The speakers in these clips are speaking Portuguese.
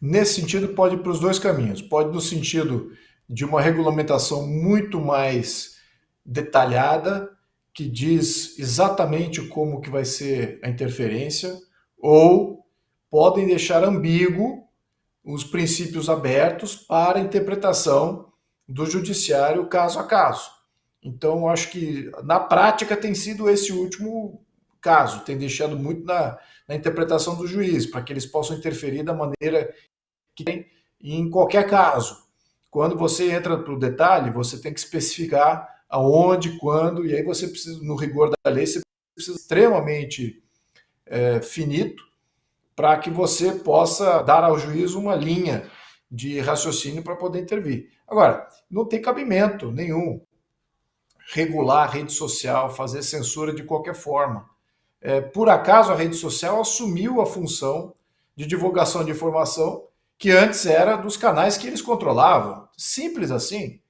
Nesse sentido, pode ir para os dois caminhos. Pode no sentido de uma regulamentação muito mais detalhada, que diz exatamente como que vai ser a interferência, ou podem deixar ambíguo os princípios abertos para interpretação do judiciário caso a caso. Então, acho que na prática tem sido esse último caso, tem deixado muito na interpretação do juiz, para que eles possam interferir da maneira que tem em qualquer caso. Quando você entra para o detalhe, você tem que especificar aonde, quando, e aí você precisa, no rigor da lei, você precisa extremamente finito para que você possa dar ao juiz uma linha de raciocínio para poder intervir. Agora, não tem cabimento nenhum regular a rede social, fazer censura de qualquer forma. Por acaso a rede social assumiu a função de divulgação de informação que antes era dos canais que eles controlavam. Simples assim.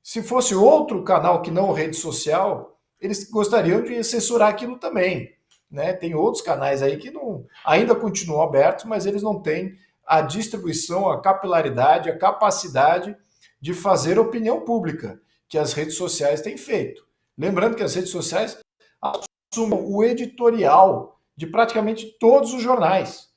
Se fosse outro canal que não rede social, eles gostariam de censurar aquilo também. Né? Tem outros canais aí que não, ainda continuam abertos, mas eles não têm a distribuição, a capilaridade, a capacidade de fazer opinião pública que as redes sociais têm feito. Lembrando que as redes sociais assumem o editorial de praticamente todos os jornais.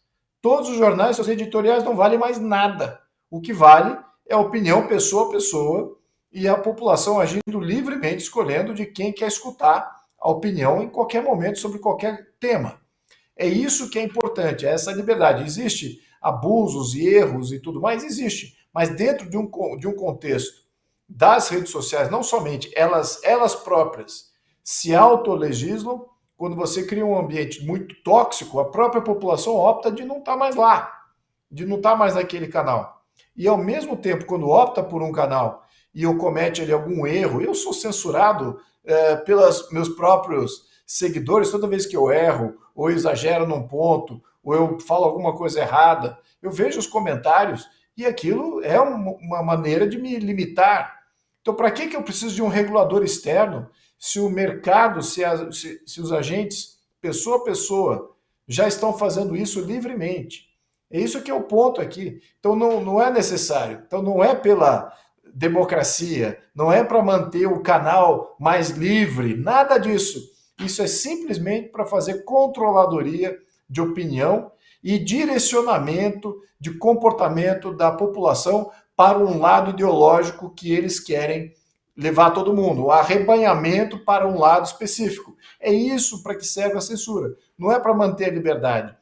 Todos os jornais, seus editoriais não valem mais nada. O que vale é a opinião pessoa a pessoa e a população agindo livremente, escolhendo de quem quer escutar a opinião em qualquer momento sobre qualquer tema. É isso que é importante, é essa liberdade. Existe abusos e erros e tudo mais? Existe. Mas dentro de um contexto das redes sociais, não somente elas próprias se autolegislam, quando você cria um ambiente muito tóxico, a própria população opta de não estar mais lá, de não estar mais naquele canal. E ao mesmo tempo, quando opta por um canal e eu comete ali algum erro, eu sou censurado pelos meus próprios seguidores toda vez que eu erro, ou exagero num ponto, ou eu falo alguma coisa errada. Eu vejo os comentários e aquilo é uma maneira de me limitar. Então, para que eu preciso de um regulador externo se o mercado, se os agentes, pessoa a pessoa, já estão fazendo isso livremente? É isso que é o ponto aqui. Então, não é necessário. Então, não é pela democracia, não é para manter o canal mais livre, nada disso. Isso é simplesmente para fazer controladoria de opinião e direcionamento de comportamento da população para um lado ideológico que eles querem levar todo mundo, o arrebanhamento para um lado específico. É isso para que serve a censura, não é para manter a liberdade.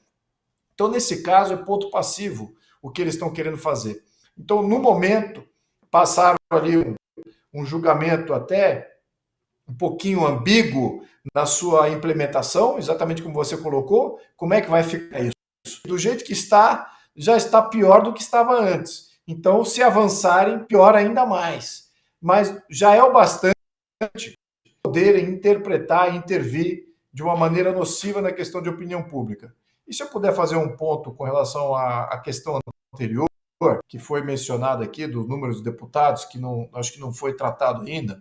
Então, nesse caso, é ponto passivo o que eles estão querendo fazer. Então, no momento, passaram ali um julgamento até um pouquinho ambíguo na sua implementação, exatamente como você colocou. Como é que vai ficar isso? Do jeito que está, já está pior do que estava antes. Então, se avançarem, pior ainda mais. Mas já é o bastante poderem interpretar e intervir de uma maneira nociva na questão de opinião pública. E se eu puder fazer um ponto com relação à questão anterior, que foi mencionada aqui, dos números de deputados, que não, acho que não foi tratado ainda,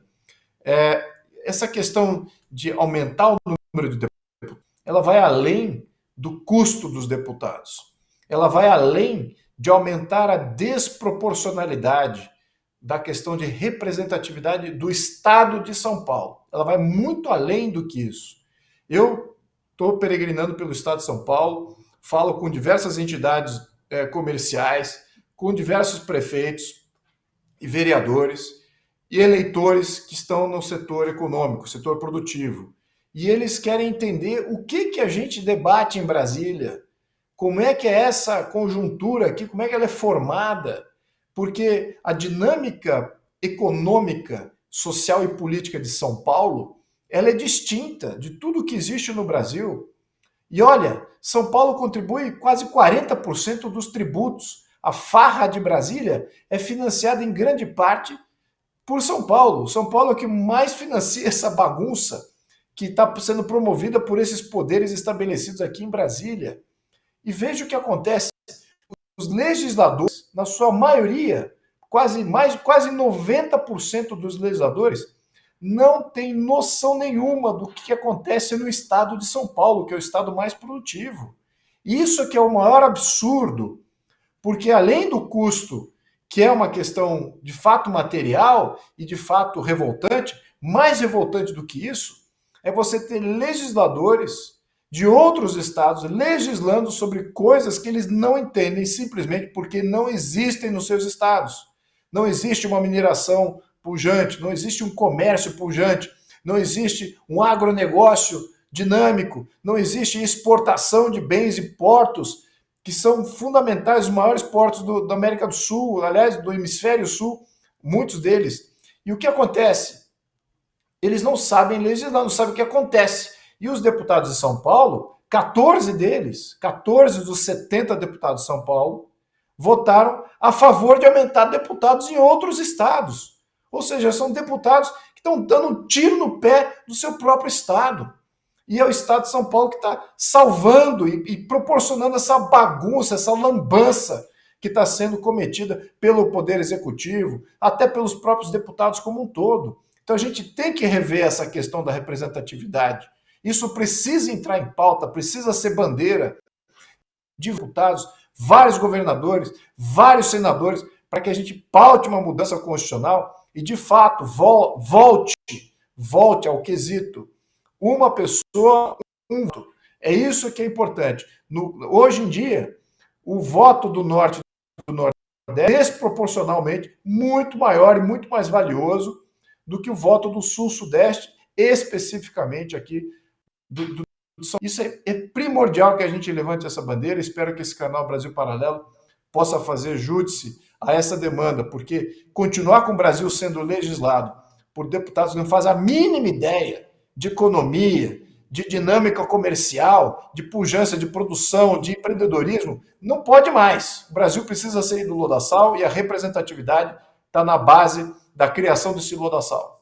essa questão de aumentar o número de deputados, ela vai além do custo dos deputados. Ela vai além de aumentar a desproporcionalidade da questão de representatividade do Estado de São Paulo. Ela vai muito além do que isso. Eu estou peregrinando pelo Estado de São Paulo, falo com diversas entidades comerciais, com diversos prefeitos e vereadores e eleitores que estão no setor econômico, setor produtivo. E eles querem entender o que a gente debate em Brasília, como é que é essa conjuntura aqui, como é que ela é formada, porque a dinâmica econômica, social e política de São Paulo, ela é distinta de tudo que existe no Brasil. E olha, São Paulo contribui quase 40% dos tributos. A farra de Brasília é financiada em grande parte por São Paulo. São Paulo é o que mais financia essa bagunça que está sendo promovida por esses poderes estabelecidos aqui em Brasília. E veja o que acontece. Os legisladores, na sua maioria, quase 90% dos legisladores, não têm noção nenhuma do que acontece no estado de São Paulo, que é o estado mais produtivo. Isso que é o maior absurdo, porque além do custo, que é uma questão de fato material e de fato revoltante, mais revoltante do que isso, é você ter legisladores de outros estados legislando sobre coisas que eles não entendem simplesmente porque não existem nos seus estados. Não existe uma mineração pujante, não existe um comércio pujante, não existe um agronegócio dinâmico, não existe exportação de bens e portos que são fundamentais, os maiores portos da América do Sul, aliás, do Hemisfério Sul, muitos deles. E o que acontece? Eles não sabem legislar, não sabem o que acontece. E os deputados de São Paulo, 14 deles, 14 dos 70 deputados de São Paulo, votaram a favor de aumentar deputados em outros estados. Ou seja, são deputados que estão dando um tiro no pé do seu próprio estado. E é o estado de São Paulo que está salvando e proporcionando essa bagunça, essa lambança que está sendo cometida pelo Poder Executivo, até pelos próprios deputados como um todo. Então a gente tem que rever essa questão da representatividade. Isso precisa entrar em pauta, precisa ser bandeira de deputados, vários governadores, vários senadores, para que a gente paute uma mudança constitucional e, de fato, volte ao quesito. Uma pessoa, um voto. É isso que é importante. Hoje em dia, o voto do Norte e do Nordeste é desproporcionalmente muito maior e muito mais valioso do que o voto do Sul-Sudeste, especificamente aqui do Isso é primordial que a gente levante essa bandeira. Espero que esse canal Brasil Paralelo possa fazer júdice a essa demanda, porque continuar com o Brasil sendo legislado por deputados que não fazem a mínima ideia de economia, de dinâmica comercial, de pujança de produção, de empreendedorismo, não pode mais. O Brasil precisa sair do lodaçal e a representatividade está na base da criação desse lodaçal.